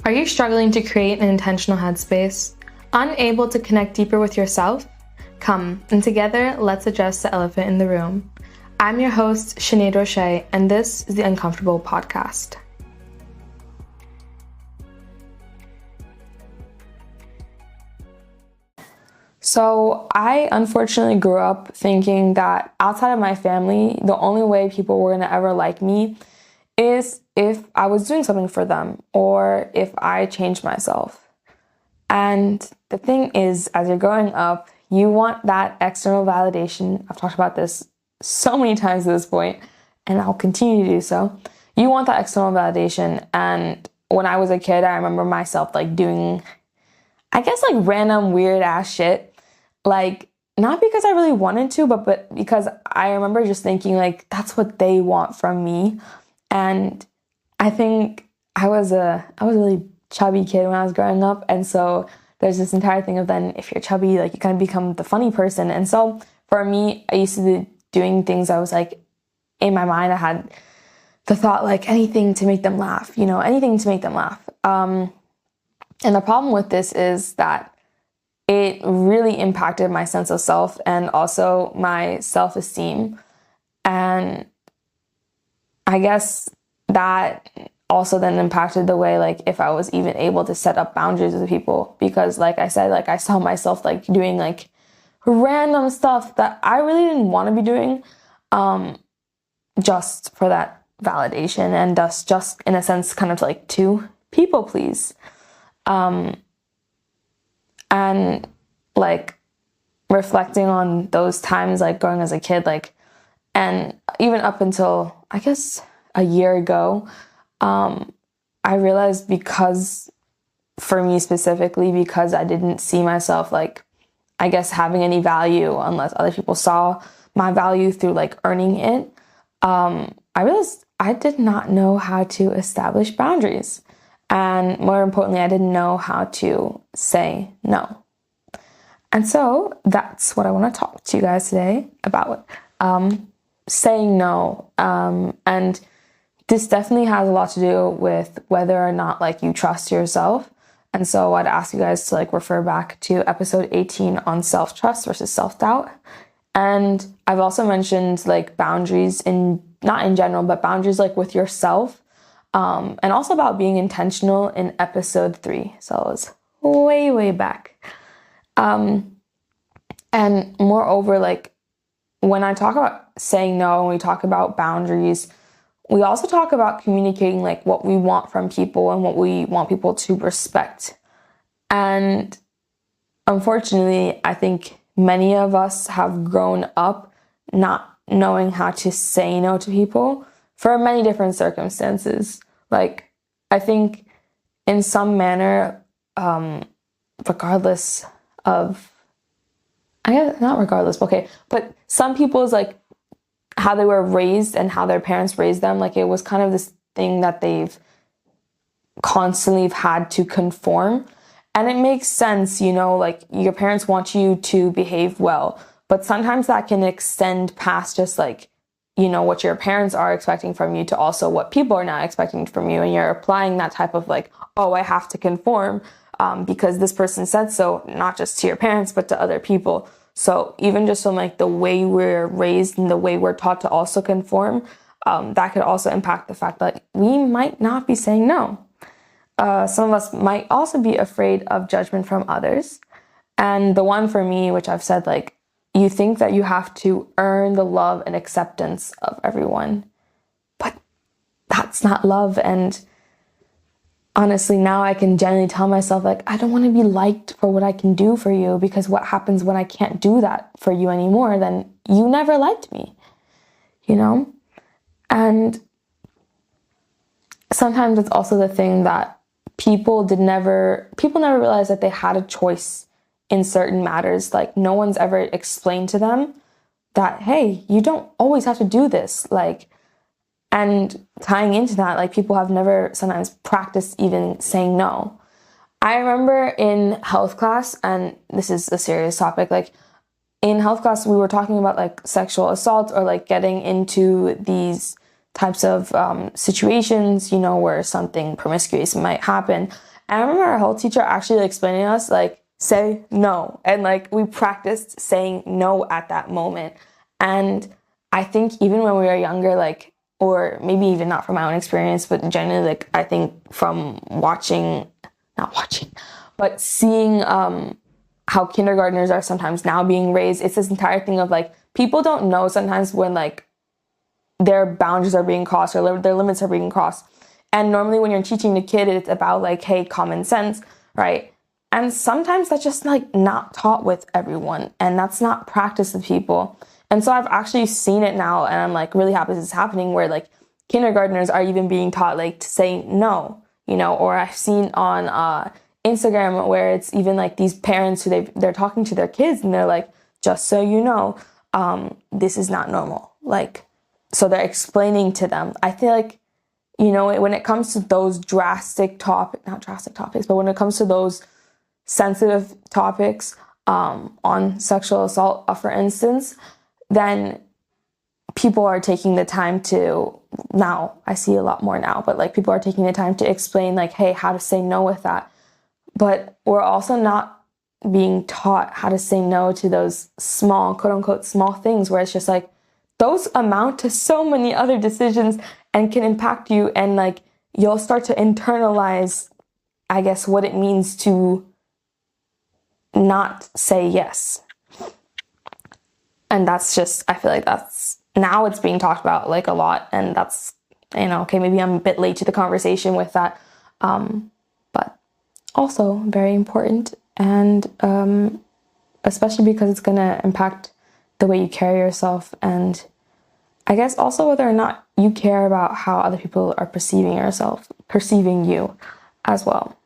Are you struggling to create an intentional headspace? Unable to connect deeper with yourself? Come, and together, let's address the elephant in the room. I'm your host, Sinead Roche, and this is the Uncomfortable Podcast. So I unfortunately grew up thinking that outside of my family, the only way people were going to ever like me is if I was doing something for them or if I changed myself. And the thing is, as you're growing up, you want that external validation. I've talked about this so many times at this point, and I'll continue to do so. You want that external validation. And when I was a kid, I remember myself doing, random weird ass shit. Not because I really wanted to, but because I remember just thinking that's what they want from me. And I think I was a really chubby kid when I was growing up. And so there's this entire thing of then if you're chubby, you kind of become the funny person. And so for me, I used to be doing things I was in my mind, I had the thought anything to make them laugh, anything to make them laugh. And the problem with this is that it really impacted my sense of self and also my self-esteem. And I guess that also then impacted the way, if I was even able to set up boundaries with people. Because like I said, I saw myself doing random stuff that I really didn't want to be doing, just for that validation and just in a sense kind of to people please. And reflecting on those times, growing as a kid, and even up until, I guess, a year ago, I realized for me specifically, because I didn't see myself, having any value unless other people saw my value through, earning it, I realized I did not know how to establish boundaries. And more importantly, I didn't know how to say no. And so that's what I want to talk to you guys today about, saying no. And this definitely has a lot to do with whether or not you trust yourself. And so I'd ask you guys to refer back to episode 18 on self-trust versus self-doubt. And I've also mentioned boundaries not in general, but boundaries with yourself. And also about being intentional in episode 3. So it was way, way back. And moreover, when I talk about saying no, and we talk about boundaries, we also talk about communicating what we want from people and what we want people to respect. And unfortunately, I think many of us have grown up not knowing how to say no to people for many different circumstances. I think in some manner, regardless of, not regardless, okay, but some people's how they were raised and how their parents raised them, it was kind of this thing that they've constantly had to conform. And it makes sense, your parents want you to behave well, but sometimes that can extend past just what your parents are expecting from you to also what people are now expecting from you. And you're applying that type of oh, I have to conform because this person said so, not just to your parents, but to other people. So even just from the way we're raised and the way we're taught to also conform, that could also impact the fact that we might not be saying no. Some of us might also be afraid of judgment from others. And the one for me, which I've said, you think that you have to earn the love and acceptance of everyone, but that's not love. And honestly, now I can genuinely tell myself, I don't want to be liked for what I can do for you, because what happens when I can't do that for you anymore, then you never liked me, And sometimes it's also the thing that people never realize that they had a choice in certain matters. No one's ever explained to them that, hey, you don't always have to do this. And tying into that, people have never sometimes practiced even saying no. I remember in health class, and this is a serious topic, in health class, we were talking about sexual assault or getting into these types of situations, where something promiscuous might happen. And I remember our whole teacher actually explaining to us, like, say no. And like, we practiced saying no at that moment. And I think even when we were younger, like, or maybe even not from my own experience, but generally, like, I think from not watching, but seeing how kindergartners are sometimes now being raised, it's this entire thing of like, people don't know sometimes when like their boundaries are being crossed or their limits are being crossed. And normally when you're teaching the kid, it's about like, hey, common sense, right? And sometimes that's just like not taught with everyone, and that's not practiced with people. And so I've actually seen it now, and I'm like really happy this is happening, where like kindergartners are even being taught like to say no, or I've seen on Instagram where it's even like these parents who they're talking to their kids and they're like, just so you know, this is not normal. Like, so they're explaining to them. I feel like, when it comes to those not drastic topics, but when it comes to those sensitive topics on sexual assault, for instance, then people are taking the time to, now I see a lot more now, but like people are taking the time to explain like, hey, how to say no with that. But we're also not being taught how to say no to those small, quote unquote, small things where it's just like, those amount to so many other decisions and can impact you. And like, you'll start to internalize, I guess, what it means to not say yes. And that's just, I feel like that's, now it's being talked about like a lot. And that's, okay, maybe I'm a bit late to the conversation with that. But also very important. And especially because it's going to impact the way you carry yourself. And I guess also whether or not you care about how other people are perceiving you as well.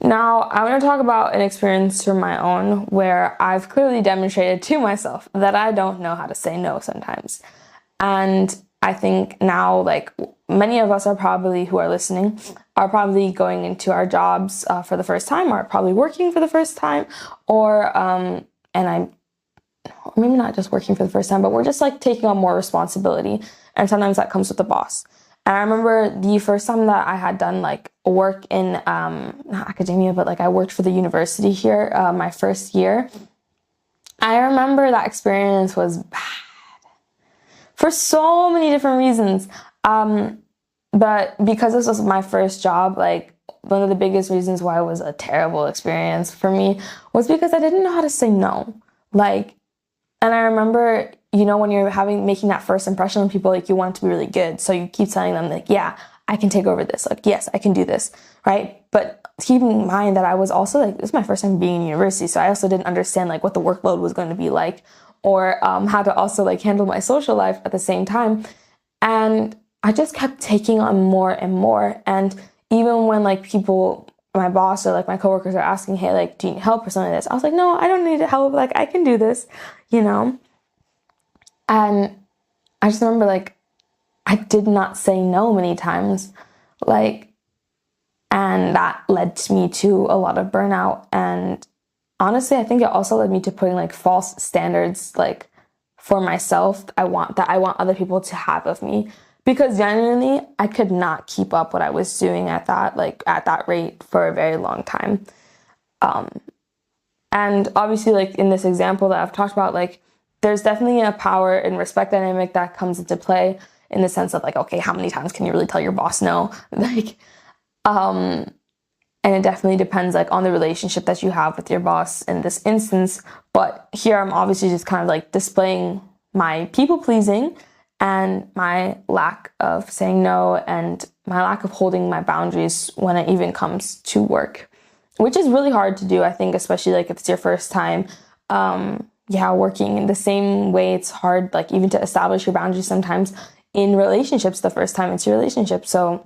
Now, I want to talk about an experience from my own where I've clearly demonstrated to myself that I don't know how to say no sometimes. And I think now, like, many of us who are listening, are probably going into our jobs for the first time, or probably working for the first time, or maybe not just working for the first time, but we're just like taking on more responsibility. And sometimes that comes with the boss. And I remember the first time that I had done like work in, not academia, but like I worked for the university here, my first year. I remember that experience was bad for so many different reasons. But because this was my first job, like one of the biggest reasons why it was a terrible experience for me was because I didn't know how to say no. Like, and I remember, when you're making that first impression on people, like you want it to be really good. So you keep telling them like, yeah, I can take over this. Like, yes, I can do this. Right. But keep in mind that I was also like, this is my first time being in university. So I also didn't understand like what the workload was going to be like, or how to also like handle my social life at the same time. And I just kept taking on more and more. And even when like people, my boss or like my coworkers are asking, hey, like, do you need help or something like this? I was like, no, I don't need help. Like, I can do this, And I just remember like, I did not say no many times, like, and that led me to a lot of burnout. And honestly, I think it also led me to putting like false standards, like for myself, I want other people to have of me. Because genuinely, I could not keep up what I was doing at that rate for a very long time. And obviously, like in this example that I've talked about, like there's definitely a power and respect dynamic that comes into play in the sense of like, okay, how many times can you really tell your boss no? Like, and it definitely depends like on the relationship that you have with your boss in this instance. But here I'm obviously just kind of like displaying my people pleasing and my lack of saying no and my lack of holding my boundaries when it even comes to work, which is really hard to do, I think, especially like if it's your first time, working in the same way. It's hard, like even to establish your boundaries sometimes in relationships the first time it's your relationship. So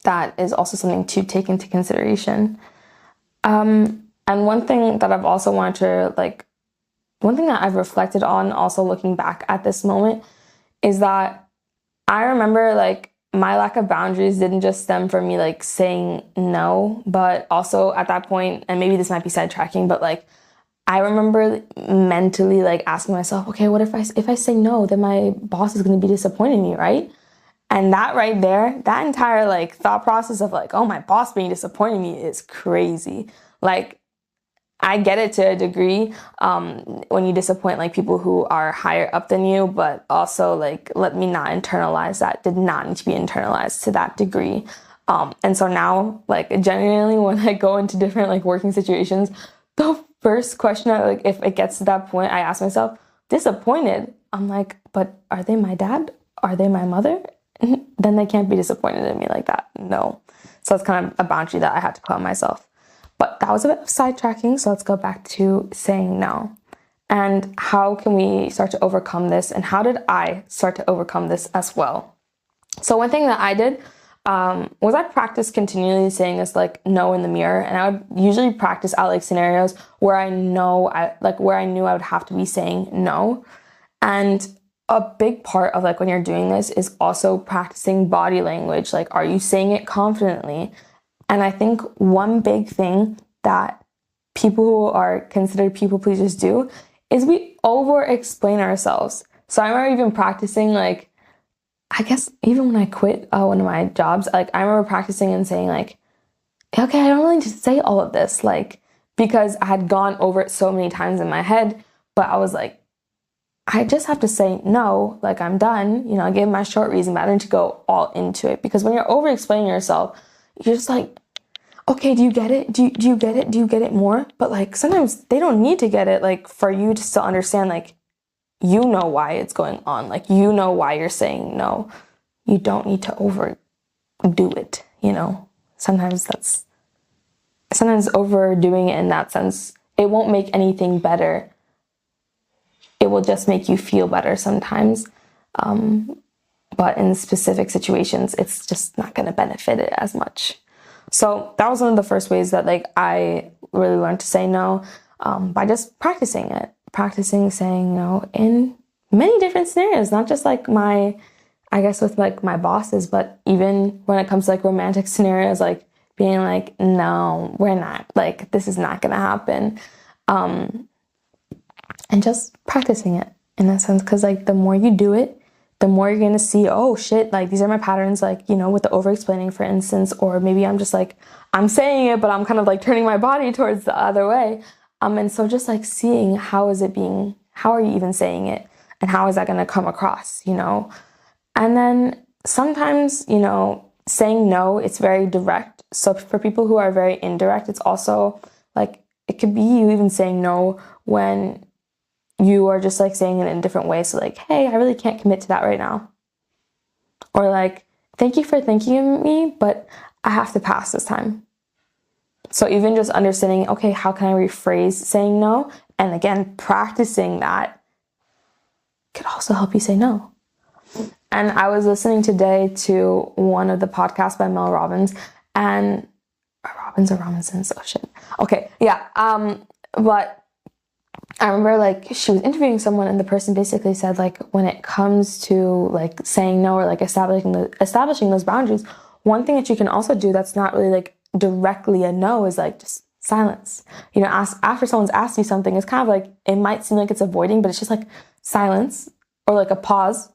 that is also something to take into consideration. And one thing that I've also wanted to one thing that I've reflected on also looking back at this moment is that I remember like my lack of boundaries didn't just stem from me like saying no, but also at that point, and maybe this might be sidetracking, but like I remember mentally like asking myself, okay, what if I say no, then my boss is going to be disappointed in me, right? And that right there, that entire like thought process of like, oh, my boss being disappointing me is crazy. Like, I get it to a degree when you disappoint like people who are higher up than you, but also like let me not internalize that. Did not need to be internalized to that degree. And so now, like genuinely, when I go into different like working situations, the first question, like if it gets to that point, I ask myself, disappointed. I'm like, but are they my dad? Are they my mother? Then they can't be disappointed in me like that. No. So that's kind of a boundary that I had to put on myself. But that was a bit of sidetracking, so let's go back to saying no. And how can we start to overcome this? And how did I start to overcome this as well? So one thing that I did was I practiced continually saying this like no in the mirror. And I would usually practice out like scenarios where I knew I would have to be saying no. And a big part of like when you're doing this is also practicing body language. Like, are you saying it confidently? And I think one big thing that people who are considered people pleasers do is we over explain ourselves. So I remember even practicing, like, I guess even when I quit one of my jobs, like I remember practicing and saying like, okay, I don't really need to say all of this, like, because I had gone over it so many times in my head, but I was like, I just have to say no, like I'm done, I gave my short reason, but I didn't go all into it. Because when you're over explaining yourself, you're just like, okay, do you get it? Do you get it? Do you get it more? But like sometimes they don't need to get it, like for you to still understand, like, you know why it's going on. Like, you know why you're saying no. You don't need to overdo it, Sometimes overdoing it in that sense, it won't make anything better. It will just make you feel better sometimes. But in specific situations, it's just not going to benefit it as much. So that was one of the first ways that like I really learned to say no, by just practicing saying no in many different scenarios, not just like with like my bosses, but even when it comes to like romantic scenarios, like being like, no, we're not, like, this is not going to happen. And just practicing it in that sense. Cause like the more you do it, the more you're going to see, oh shit, like these are my patterns, like, with the over explaining, for instance, or maybe I'm just like, I'm saying it, but I'm kind of like turning my body towards the other way. And so just like seeing how are you even saying it? And how is that going to come across, And then sometimes, saying no, it's very direct. So for people who are very indirect, it's also like, it could be you even saying no when you are just like saying it in a different way. So like, hey, I really can't commit to that right now. Or like, thank you for thinking of me, but I have to pass this time. So even just understanding, okay, how can I rephrase saying no? And again, practicing that could also help you say no. And I was listening today to one of the podcasts by Mel Robbins and Robinsons. Oh shit. Okay. Yeah. But I remember like she was interviewing someone and the person basically said like when it comes to like saying no or like establishing those boundaries, one thing that you can also do that's not really like directly a no is like just silence. After someone's asked you something, it's kind of like, it might seem like it's avoiding, but it's just like silence or like a pause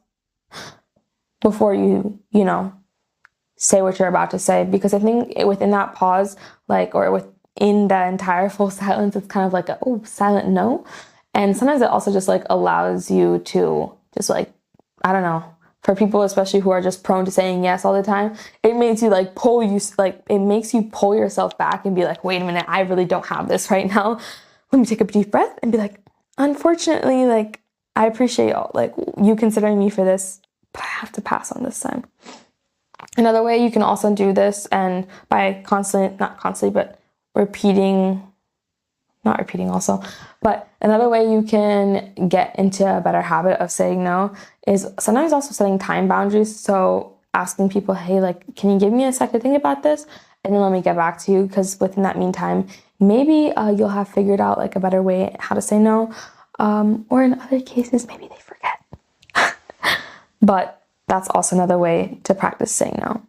before you say what you're about to say. Because I think within that pause, like, or within the entire full silence, it's kind of like silent no. And sometimes it also just like allows you to just like, I don't know, for people especially who are just prone to saying yes all the time, it makes you like it makes you pull yourself back and be like, wait a minute, I really don't have this right now. Let me take a deep breath and be like, unfortunately, like, I appreciate like you considering me for this, but I have to pass on this time. Another way you can also do this, and by but another way you can get into a better habit of saying no is sometimes also setting time boundaries. So asking people, hey, like, can you give me a second to think about this? And then let me get back to you. Because within that meantime, maybe you'll have figured out like a better way how to say no. Or in other cases, maybe they forget. But that's also another way to practice saying no.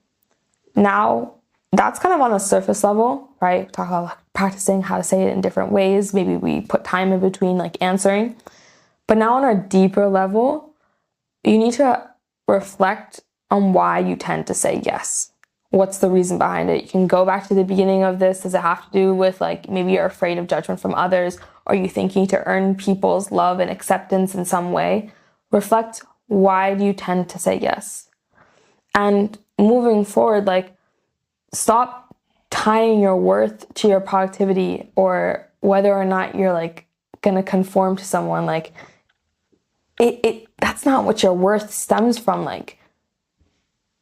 Now, that's kind of on a surface level, right? Talk about like practicing how to say it in different ways. Maybe we put time in between like answering. But now on a deeper level, you need to reflect on why you tend to say yes. What's the reason behind it? You can go back to the beginning of this. Does it have to do with like maybe you're afraid of judgment from others, or you thinking to earn people's love and acceptance in some way? Reflect, why do you tend to say yes? And moving forward, like, stop tying your worth to your productivity or whether or not you're like gonna conform to someone. Like, that's not what your worth stems from. Like,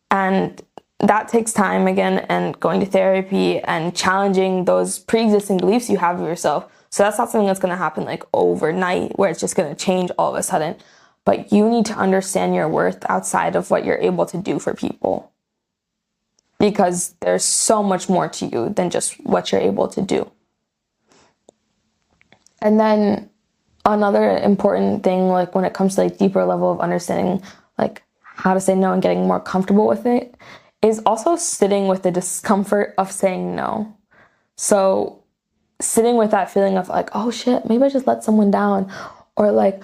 and that takes time again, and going to therapy and challenging those pre-existing beliefs you have of yourself. So that's not something that's going to happen like overnight where it's just going to change all of a sudden. But you need to understand your worth outside of what you're able to do for people, because there's so much more to you than just what you're able to do. And then another important thing, like when it comes to like deeper level of understanding like how to say no and getting more comfortable with it, is also sitting with the discomfort of saying no. So sitting with that feeling of like, oh shit, maybe I just let someone down, or like,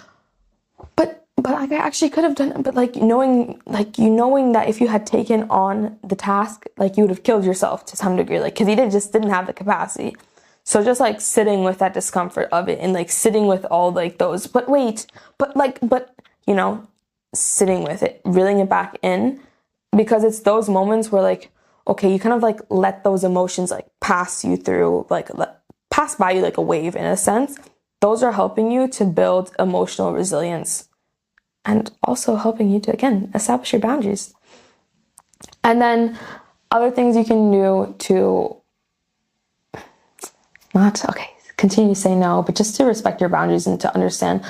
but like I actually could have done it. But like knowing that if you had taken on the task, like you would have killed yourself to some degree, like because you just didn't have the capacity. So just like sitting with that discomfort of it, and like sitting with all like those, but sitting with it, reeling it back in. Because it's those moments where like, okay, you kind of like let those emotions like pass you through, like pass by you like a wave in a sense. Those are helping you to build emotional resilience and also helping you to, again, establish your boundaries. And then other things you can do to continue to say no, but just to respect your boundaries and to understand,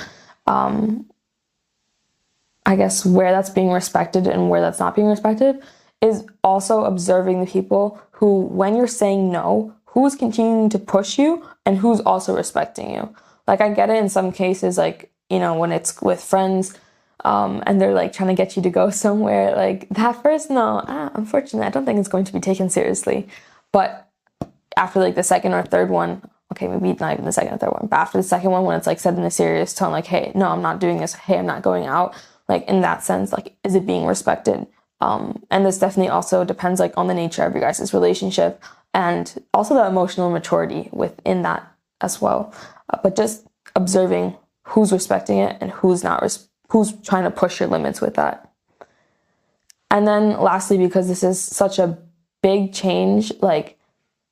I guess, where that's being respected and where that's not being respected, is also observing the people who, when you're saying no, who's continuing to push you and who's also respecting you. Like, I get it in some cases, like, when it's with friends, and they're like trying to get you to go somewhere, like that first no, unfortunately, I don't think it's going to be taken seriously. But after like the second or third one, okay, maybe not even the second or third one, but after the second one, when it's like said in a serious tone, like, hey, no, I'm not doing this. Hey, I'm not going out. Like, in that sense, like, is it being respected? And this definitely also depends like on the nature of your guys' relationship, and also the emotional maturity within that as well. But just observing who's respecting it and who's not, who's trying to push your limits with that. And then lastly, because this is such a big change, like,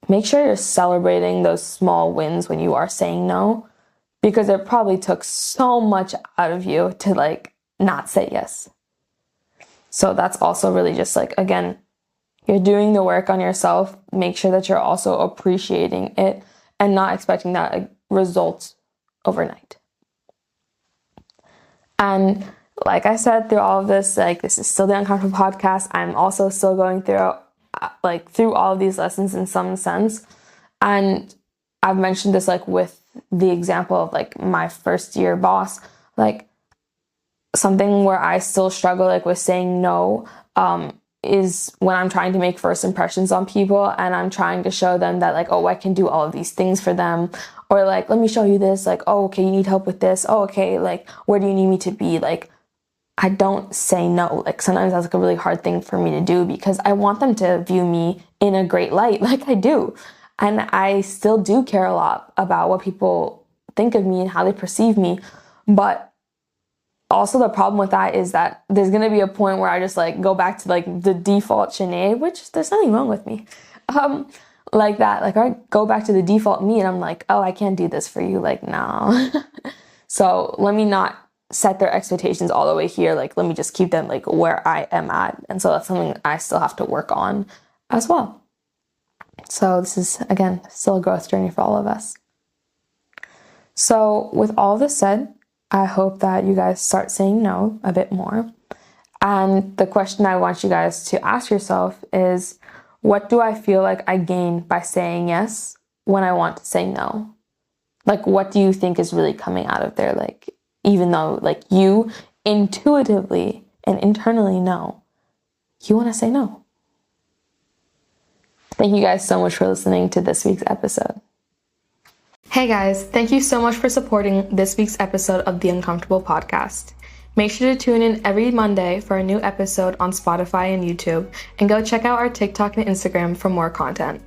make sure you're celebrating those small wins when you are saying no, because it probably took so much out of you to like not say yes. So that's also really just like, again, you're doing the work on yourself. Make sure that you're also appreciating it and not expecting that results overnight. And like I said, through all of this, like, this is still the Uncomfortable Podcast. I'm also still going through all of these lessons in some sense. And I've mentioned this like with the example of like my first year boss, like something where I still struggle like with saying no, is when I'm trying to make first impressions on people and I'm trying to show them that like, oh, I can do all of these things for them, or like, let me show you this, like, oh, okay, you need help with this, oh, okay, like, where do you need me to be? Like, I don't say no. Like, sometimes that's like a really hard thing for me to do, because I want them to view me in a great light, like I do. And I still do care a lot about what people think of me and how they perceive me. But also the problem with that is that there's going to be a point where I just like go back to like the default Sinead, which there's nothing wrong with me. Like that, like I go back to the default me and I'm like, oh, I can't do this for you. Like, no. So let me not set their expectations all the way here. Like, let me just keep them like where I am at. And so that's something I still have to work on as well. So this is, again, still a growth journey for all of us. So with all this said, I hope that you guys start saying no a bit more. And the question I want you guys to ask yourself is, what do I feel like I gain by saying yes when I want to say no? Like, what do you think is really coming out of there? Like, even though like you intuitively and internally know, you want to say no. Thank you guys so much for listening to this week's episode. Hey guys, thank you so much for supporting this week's episode of the Uncomfortable Podcast. Make sure to tune in every Monday for a new episode on Spotify and YouTube, and go check out our TikTok and Instagram for more content.